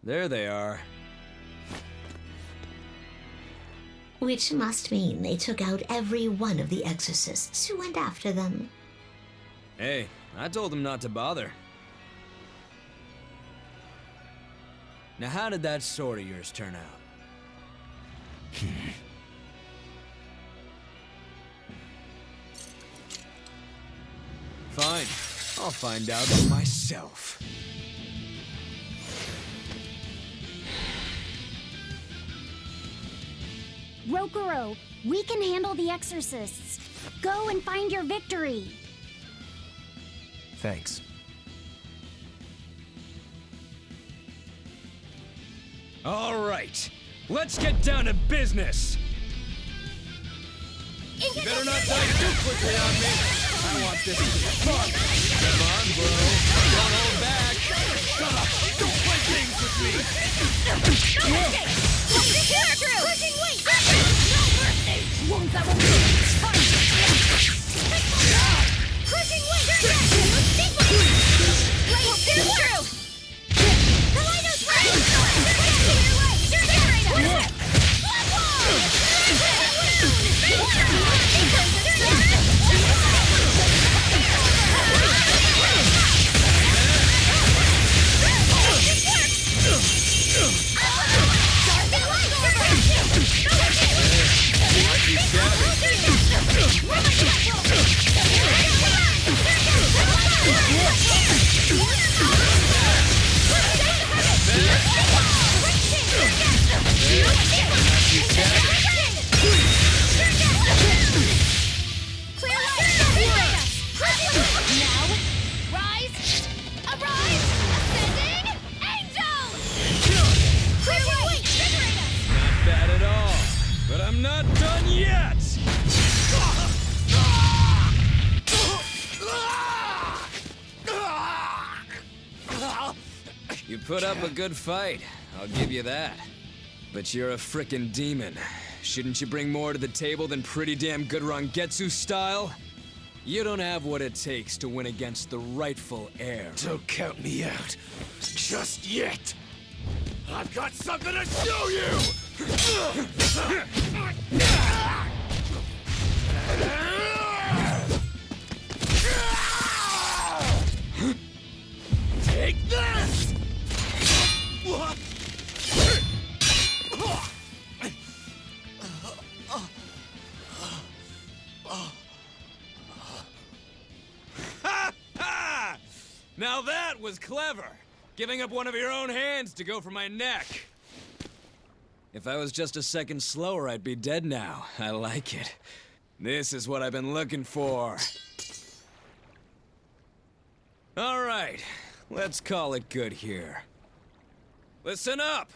There they are. Which must mean they took out every one of the exorcists who went after them. Hey, I told them not to bother. Now how did that sword of yours turn out? Fine, I'll find out for myself. Rokuro, we can handle the exorcists. Go and find your victory. Thanks. All right, let's get down to business. You better not die too quickly on me. I want this to be fun. Come on, bro. Don't hold back. Shut up. Don't play games with me. No escape! Pushing weight! No mercy! Won't that will be fun! Pushing weight! Wait, they're through! Kaleidoscope! You put up a good fight, I'll give you that. But you're a frickin' demon. Shouldn't you bring more to the table than pretty damn good Rangetsu style? You don't have what it takes to win against the rightful heir. Don't count me out. Just yet. I've got something to show you! Take this! Now that was clever! Giving up one of your own hands to go for my neck. If I was just a second slower, I'd be dead now. I like it. This is what I've been looking for. All right, let's call it good here. Listen up!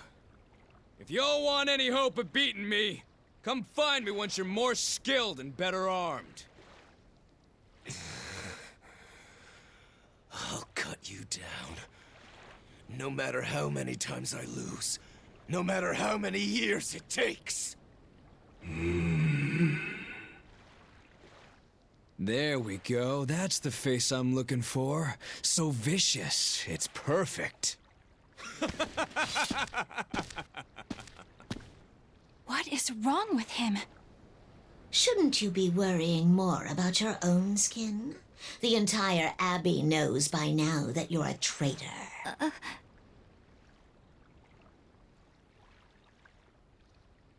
If y'all want any hope of beating me, come find me once you're more skilled and better armed. I'll cut you down. No matter how many times I lose. No matter how many years it takes. There we go. That's the face I'm looking for. So vicious. It's perfect. What is wrong with him? Shouldn't you be worrying more about your own skin? The entire Abbey knows by now that you're a traitor.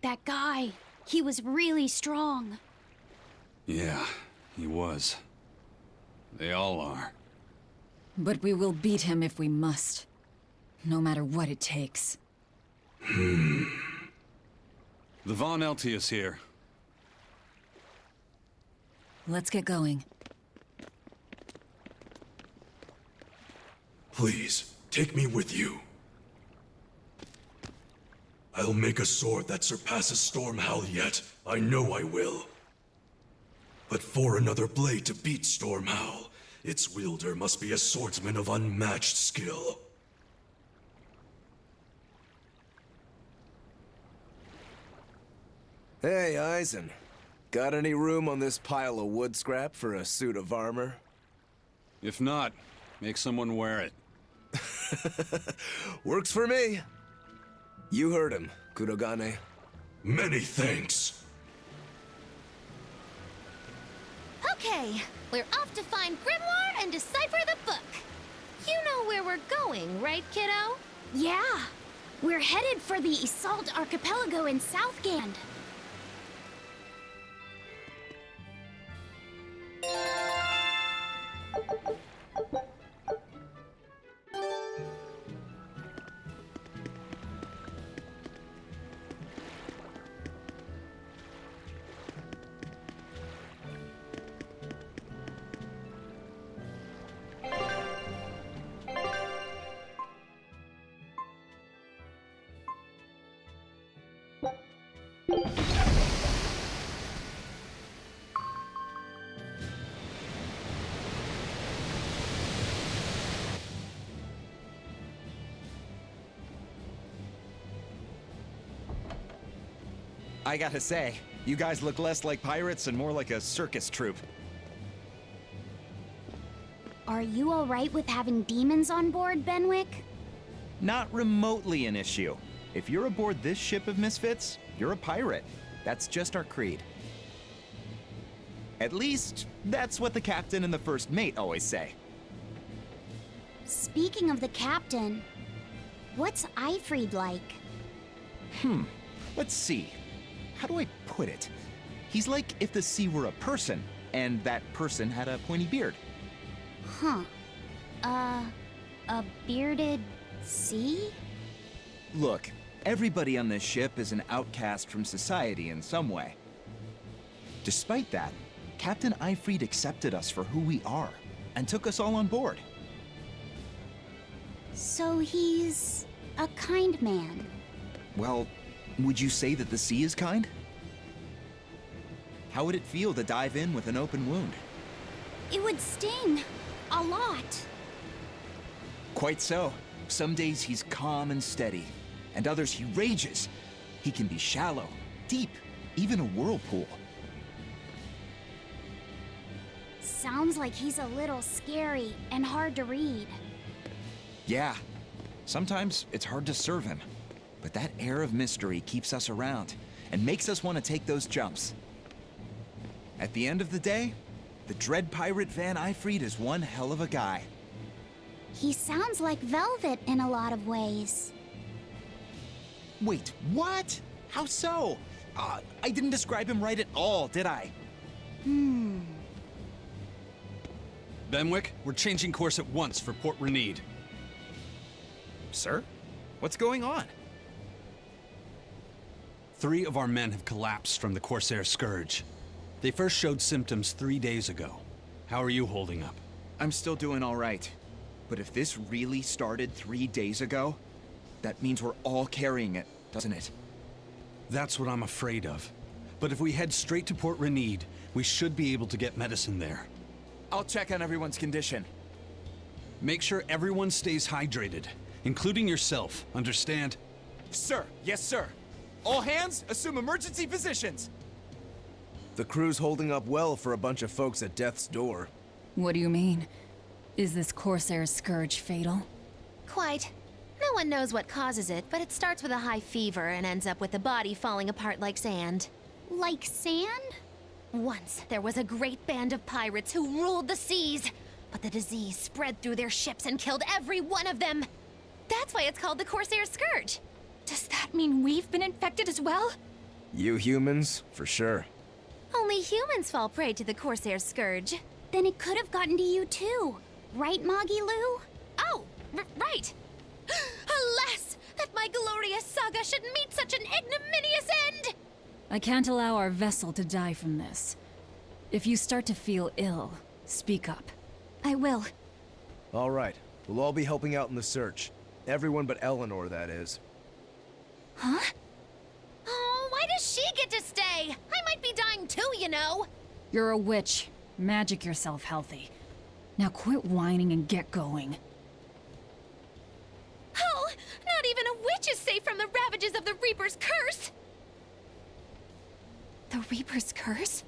That guy, he was really strong. Yeah, he was. They all are. But we will beat him if we must. No matter what it takes. The Von Eltius here. Let's get going. Please, take me with you. I'll make a sword that surpasses Stormhowl yet. I know I will. But for another blade to beat Stormhowl, its wielder must be a swordsman of unmatched skill. Hey, Eisen. Got any room on this pile of wood scrap for a suit of armor? If not, make someone wear it. Works for me. You heard him, Kurogane. Many thanks. Okay, we're off to find Grimoire and decipher the book. You know where we're going, right, kiddo? Yeah. We're headed for the Assault Archipelago in Southgand. I gotta say, you guys look less like pirates and more like a circus troupe. Are you alright with having demons on board, Benwick? Not remotely an issue. If you're aboard this ship of misfits, you're a pirate. That's just our creed. At least, that's what the captain and the first mate always say. Speaking of the captain, what's Eifried like? Let's see. How do I put it? He's like if the sea were a person, and that person had a pointy beard. Huh. A bearded sea? Look, everybody on this ship is an outcast from society in some way. Despite that, Captain Eifried accepted us for who we are, and took us all on board. So he's a kind man. Well, would you say that the sea is kind? How would it feel to dive in with an open wound? It would sting. A lot. Quite so. Some days he's calm and steady, and others he rages. He can be shallow, deep, even a whirlpool. Sounds like he's a little scary and hard to read. Yeah, sometimes it's hard to serve him, but that air of mystery keeps us around and makes us want to take those jumps. At the end of the day, the dread pirate Van Eifried is one hell of a guy. He sounds like Velvet in a lot of ways. Wait, what? How so? I didn't describe him right at all, did I? Benwick, we're changing course at once for Port Renede. Sir? What's going on? 3 of our men have collapsed from the Corsair Scourge. They first showed symptoms 3 days ago. How are you holding up? I'm still doing all right. But if this really started 3 days ago, that means we're all carrying it, doesn't it? That's what I'm afraid of. But if we head straight to Port Renede, we should be able to get medicine there. I'll check on everyone's condition. Make sure everyone stays hydrated, including yourself, understand? Sir, yes sir. All hands, assume emergency positions. The crew's holding up well for a bunch of folks at death's door. What do you mean? Is this Corsair Scourge fatal? Quite. No one knows what causes it, but it starts with a high fever and ends up with the body falling apart like sand. Like sand? Once, there was a great band of pirates who ruled the seas, but the disease spread through their ships and killed every one of them. That's why it's called the Corsair Scourge. Does that mean we've been infected as well? You humans, for sure. Only humans fall prey to the Corsair Scourge. Then it could have gotten to you too. Right, Moggy Lou? Oh, right. Alas, that my glorious saga should meet such an ignominious end! I can't allow our vessel to die from this. If you start to feel ill, speak up. I will. All right, we'll all be helping out in the search. Everyone but Eleanor, that is. Huh? Oh, why does she get to stay? I might be dying too, you know. You're a witch. Magic yourself healthy. Now quit whining and get going. Oh, not even a witch is safe from the ravages of the Reaper's curse! The Reaper's curse?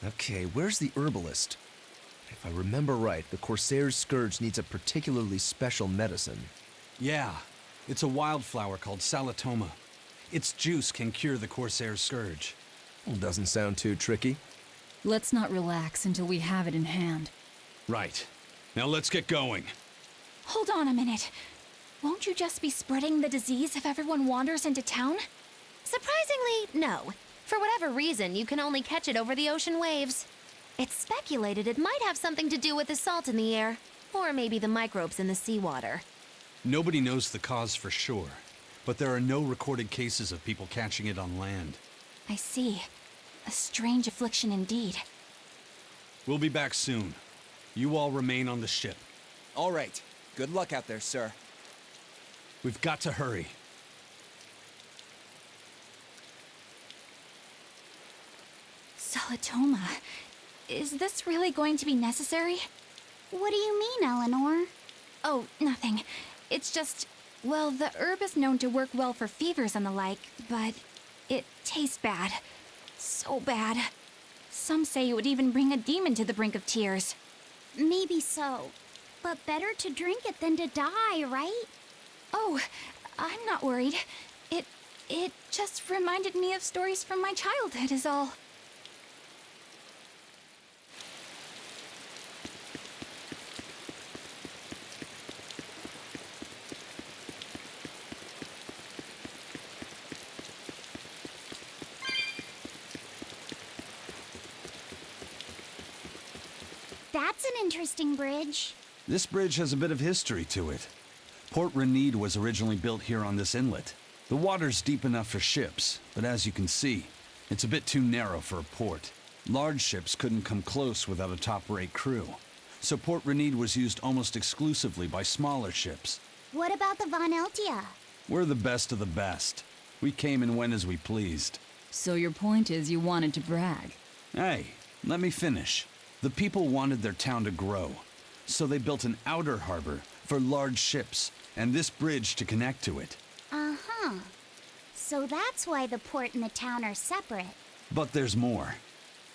Okay, where's the herbalist? If I remember right, the Corsair's Scourge needs a particularly special medicine. Yeah, it's a wildflower called Salatoma. Its juice can cure the Corsair's Scourge. Doesn't sound too tricky. Let's not relax until we have it in hand. Right. Now let's get going. Hold on a minute. Won't you just be spreading the disease if everyone wanders into town? Surprisingly, no. For whatever reason, you can only catch it over the ocean waves. It's speculated it might have something to do with the salt in the air, or maybe the microbes in the seawater. Nobody knows the cause for sure, but there are no recorded cases of people catching it on land. I see. A strange affliction indeed. We'll be back soon. You all remain on the ship. All right. Good luck out there, sir. We've got to hurry. Salatoma. Is this really going to be necessary? What do you mean, Eleanor? Oh, nothing. It's just, well, the herb is known to work well for fevers and the like, but it tastes bad. So bad. Some say it would even bring a demon to the brink of tears. Maybe so. But better to drink it than to die, right? Oh, I'm not worried. It just reminded me of stories from my childhood is all. That's an interesting bridge. This bridge has a bit of history to it. Port Renede was originally built here on this inlet. The water's deep enough for ships, but as you can see, it's a bit too narrow for a port. Large ships couldn't come close without a top-rate crew, so Port Renede was used almost exclusively by smaller ships. What about the Von Eltia? We're the best of the best. We came and went as we pleased. So your point is you wanted to brag? Hey, let me finish. The people wanted their town to grow, so they built an outer harbor for large ships, and this bridge to connect to it. Uh-huh. So that's why the port and the town are separate. But there's more.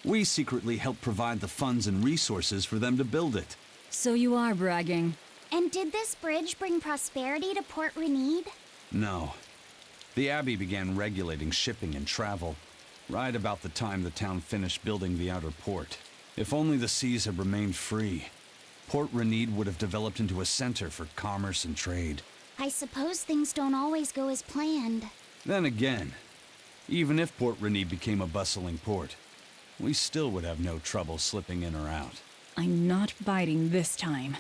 We secretly helped provide the funds and resources for them to build it. So you are bragging. And did this bridge bring prosperity to Port Renede? No. The Abbey began regulating shipping and travel, right about the time the town finished building the outer port. If only the seas had remained free, Port Renede would have developed into a center for commerce and trade. I suppose things don't always go as planned. Then again, even if Port Renede became a bustling port, we still would have no trouble slipping in or out. I'm not biting this time.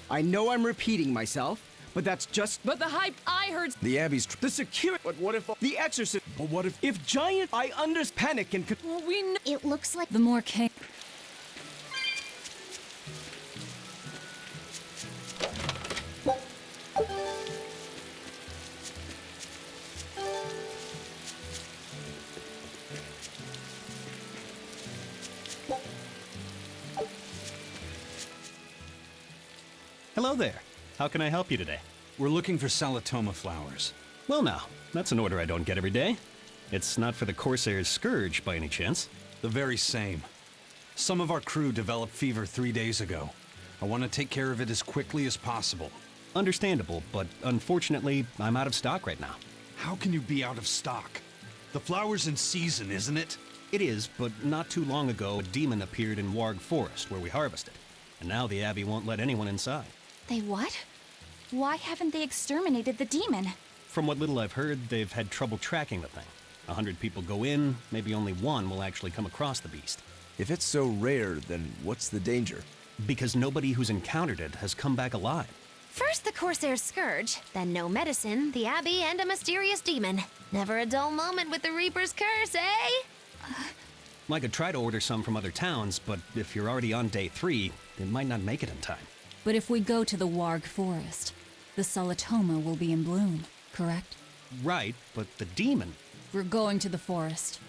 I know I'm repeating myself, but that's just... But the hype I heard... The Abbey's... The security... But what if... The exorcist... But what if... If giant... I panic and... Well, we know... It looks like... The more king... Hello there. How can I help you today? We're looking for Salatoma flowers. Well now, that's an order I don't get every day. It's not for the Corsair's Scourge by any chance. The very same. Some of our crew developed fever 3 days ago. I want to take care of it as quickly as possible. Understandable, but unfortunately, I'm out of stock right now. How can you be out of stock? The flower's in season, isn't it? It is, but not too long ago, a demon appeared in Warg Forest, where we harvested. And now the Abbey won't let anyone inside. They what? Why haven't they exterminated the demon? From what little I've heard, they've had trouble tracking the thing. 100 people go in, maybe only one will actually come across the beast. If it's so rare, then what's the danger? Because nobody who's encountered it has come back alive. First the Corsair's Scourge, then no medicine, the Abbey, and a mysterious demon. Never a dull moment with the Reaper's Curse, eh? I could try to order some from other towns, but if you're already on day 3, it might not make it in time. But if we go to the Warg Forest, the Solatoma will be in bloom, correct? Right, but the demon... We're going to the forest.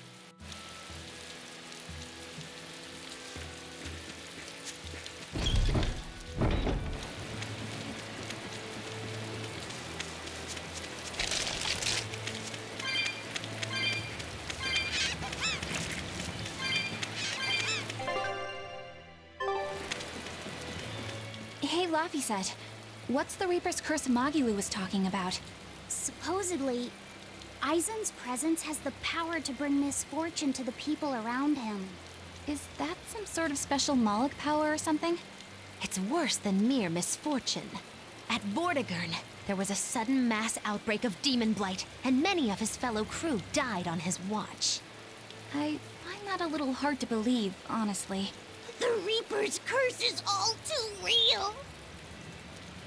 Hey, Laphicet, what's the Reaper's Curse Magilu was talking about? Supposedly, Aizen's presence has the power to bring misfortune to the people around him. Is that some sort of special Moloch power or something? It's worse than mere misfortune. At Vortigern, there was a sudden mass outbreak of demon blight, and many of his fellow crew died on his watch. I find that a little hard to believe, honestly. The Reaper's Curse is all too real.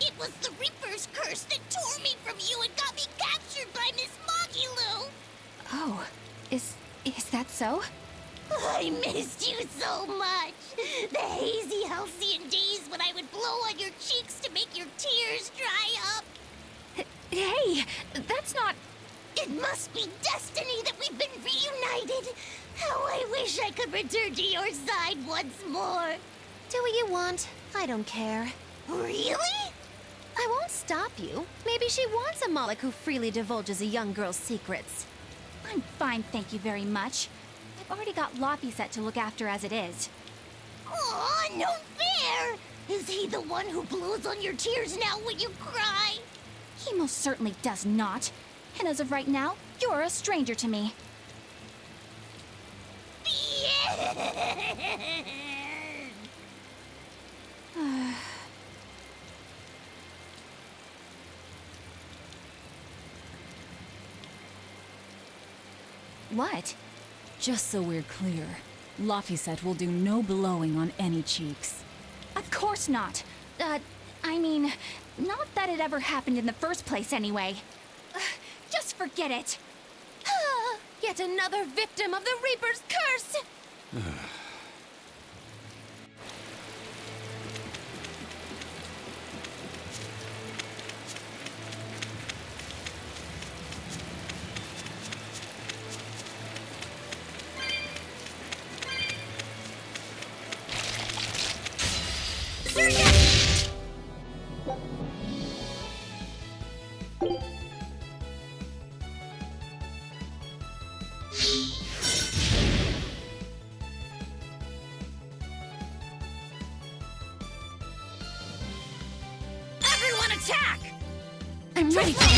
It was the Reaper's Curse that tore me from you and got me captured by Miss Magilu. Oh, is that so? I missed you so much. The hazy halcyon days when I would blow on your cheeks to make your tears dry up. Hey, that's not... It must be destiny that we've been reunited. How I wish I could return to your side once more. Do what you want. I don't care. Really? I won't stop you. Maybe she wants a Moloch who freely divulges a young girl's secrets. I'm fine, thank you very much. I've already got Laphicet to look after as it is. Aw, no fair! Is he the one who blows on your tears now when you cry? He most certainly does not. And as of right now, you're a stranger to me. What? Just so we're clear, Laphicet will do no blowing on any cheeks. Of course not. I mean, not that it ever happened in the first place anyway. Just forget it. Yet another victim of the Reaper's Curse! Everyone attack! I'm ready for it.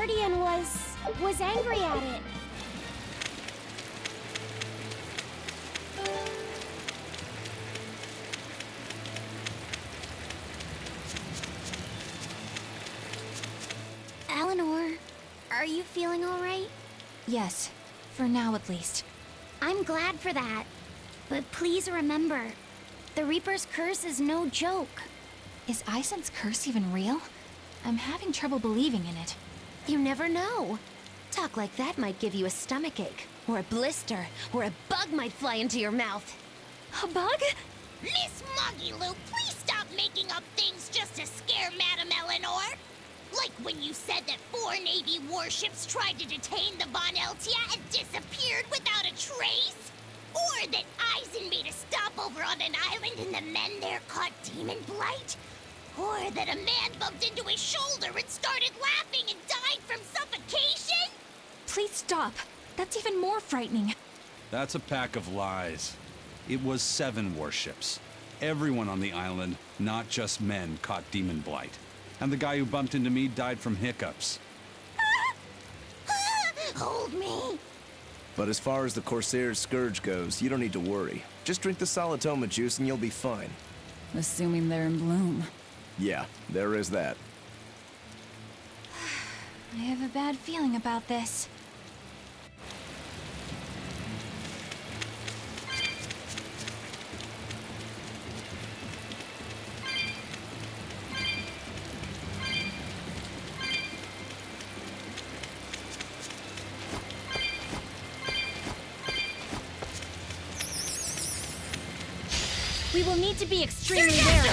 guardian was angry at it. Eleanor, are you feeling all right? Yes, for now at least. I'm glad for that. But please remember, the Reaper's curse is no joke. Is Aizen's curse even real? I'm having trouble believing in it. You never know. Talk like that might give you a stomachache, or a blister, or a bug might fly into your mouth. A bug? Miss Muggyloo, please stop making up things just to scare Madame Eleanor. Like when you said that 4 Navy warships tried to detain the Von Eltia and disappeared without a trace? Or that Aizen made a stopover on an island and the men there caught demon blight? Or that a man bumped into his shoulder and started laughing and died from suffocation? Please stop. That's even more frightening. That's a pack of lies. It was 7 warships. Everyone on the island, not just men, caught demon blight. And the guy who bumped into me died from hiccups. Hold me. But as far as the Corsair's Scourge goes, you don't need to worry. Just drink the Solitoma juice and you'll be fine. Assuming they're in bloom. Yeah, there is that. I have a bad feeling about this. We will need to be extremely wary.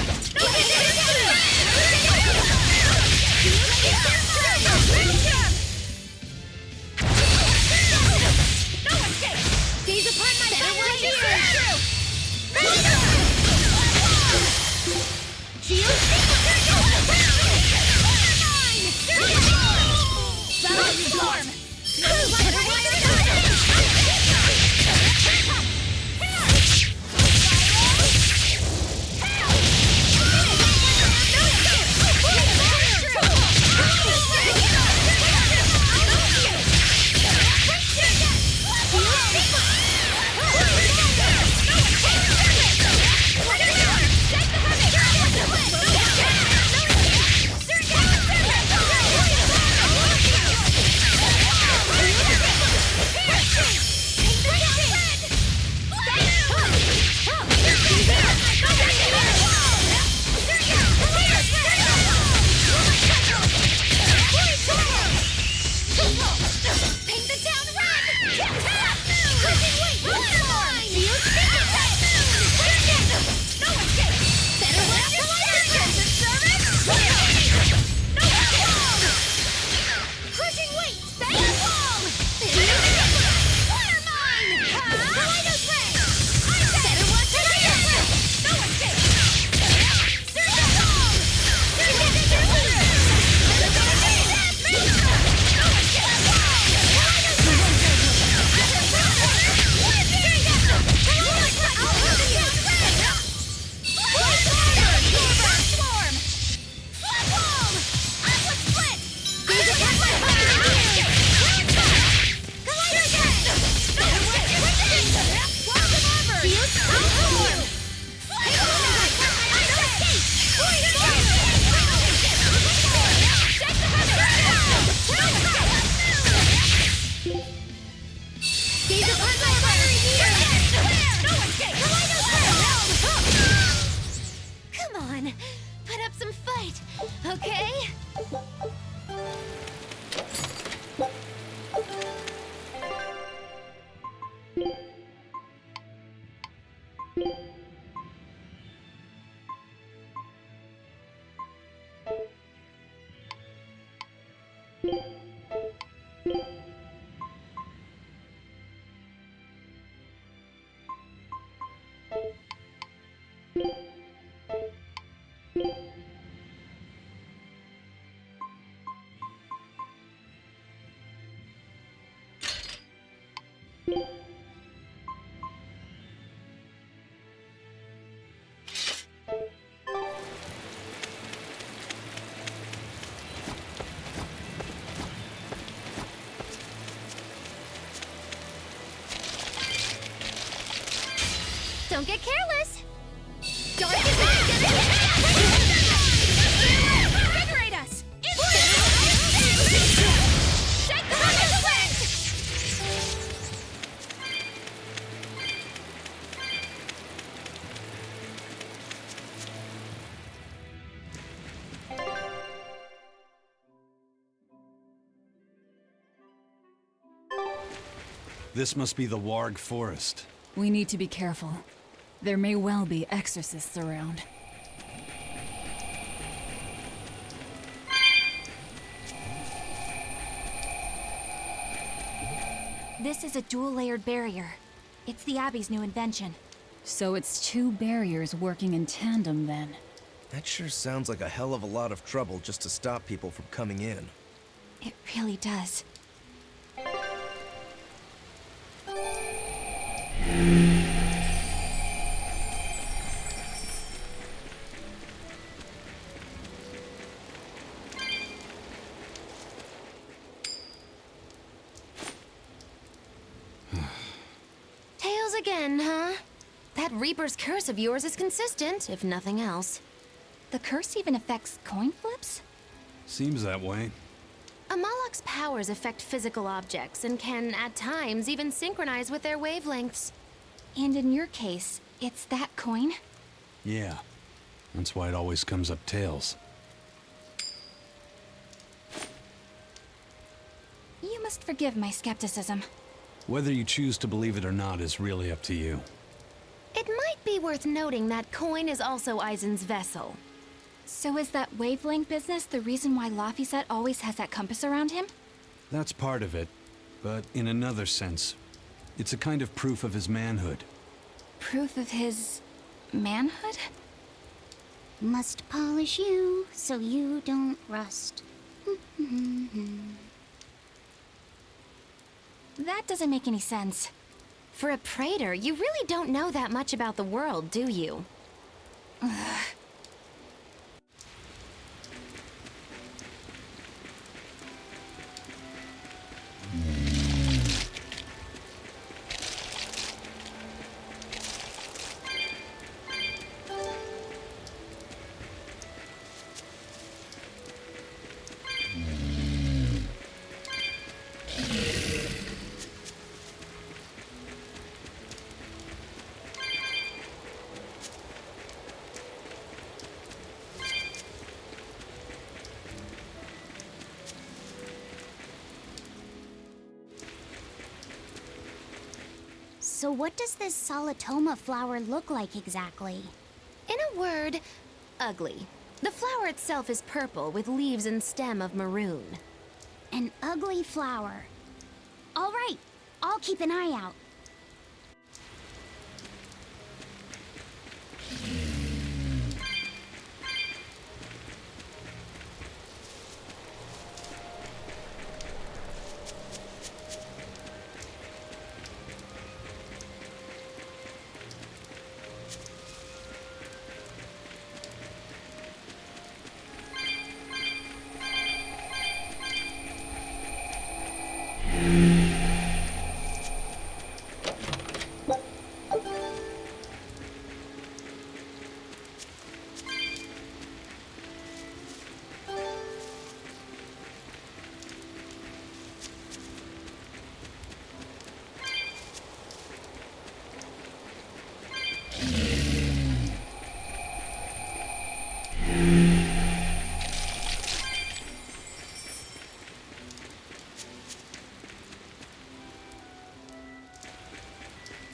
Gaze upon my power Don't get careless! Don't invigorate us! Shake the rocket switch! This must be the Warg Forest. We need to be careful. There may well be exorcists around. This is a dual-layered barrier. It's the Abbey's new invention. So it's two barriers working in tandem then. That sure sounds like a hell of a lot of trouble just to stop people from coming in. It really does. Tails again, huh? That Reaper's curse of yours is consistent, if nothing else. The curse even affects coin flips? Seems that way. Amalok's powers affect physical objects and can, at times, even synchronize with their wavelengths. And in your case, it's that coin? Yeah. That's why it always comes up tails. You must forgive my skepticism. Whether you choose to believe it or not is really up to you. It might be worth noting that coin is also Eisen's vessel. So is that wavelength business the reason why Laphicet always has that compass around him? That's part of it, but in another sense, it's a kind of proof of his manhood. Proof of his manhood? Must polish you so you don't rust. That doesn't make any sense. For a praetor, you really don't know that much about the world, do you? Ugh. So what does this Solitoma flower look like exactly? In a word, ugly. The flower itself is purple with leaves and stem of maroon. An ugly flower. All right, I'll keep an eye out.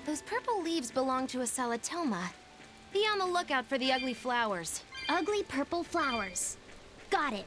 Those purple leaves belong to a Solitoma. Be on the lookout for the ugly flowers. Ugly purple flowers. Got it.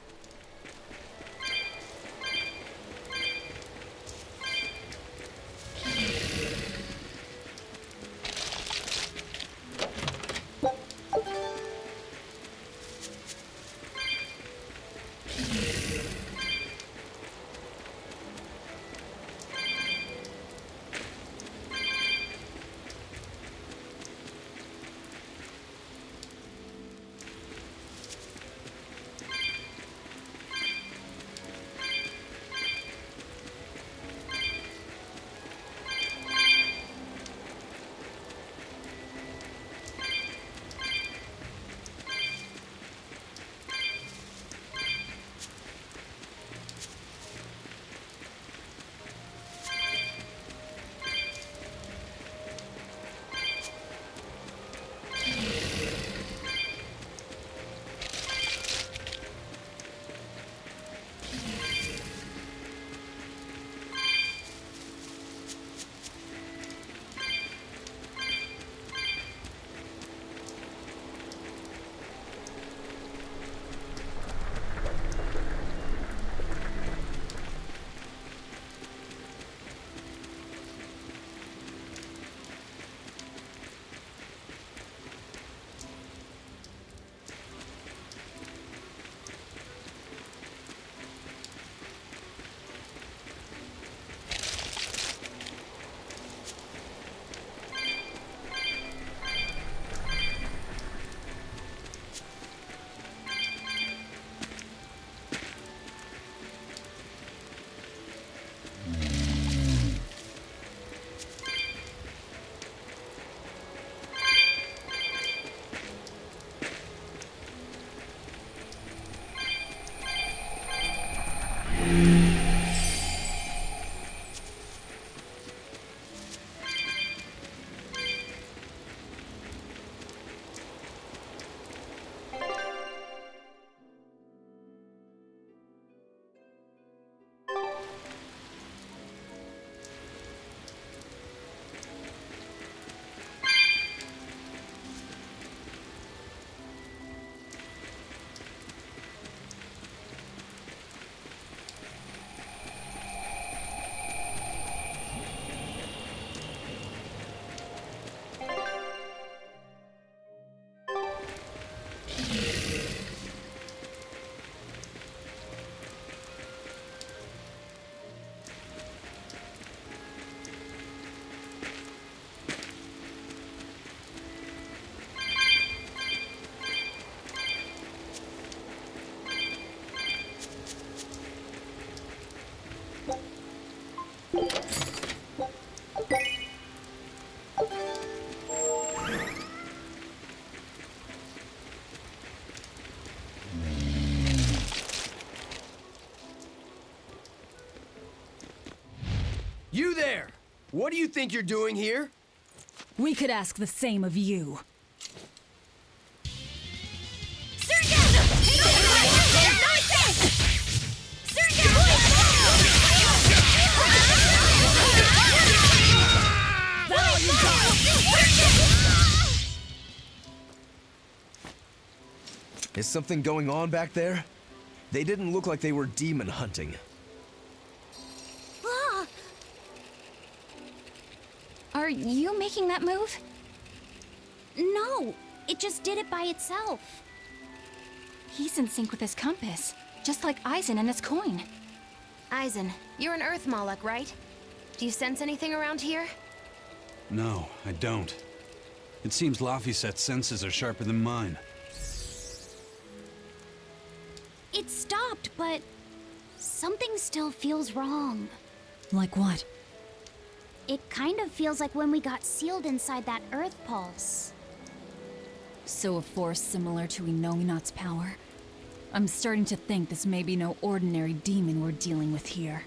You there! What do you think you're doing here? We could ask the same of you. Is something going on back there? They didn't look like they were demon hunting. Are you making that move? No, it just did it by itself. He's in sync with his compass, just like Eisen and his coin. Eisen, you're an Earth Moloch, right? Do you sense anything around here? No, I don't. It seems Laphicet's senses are sharper than mine. It stopped, but something still feels wrong. Like what? It kind of feels like when we got sealed inside that Earth Pulse. So a force similar to Inominat's power? I'm starting to think this may be no ordinary demon we're dealing with here.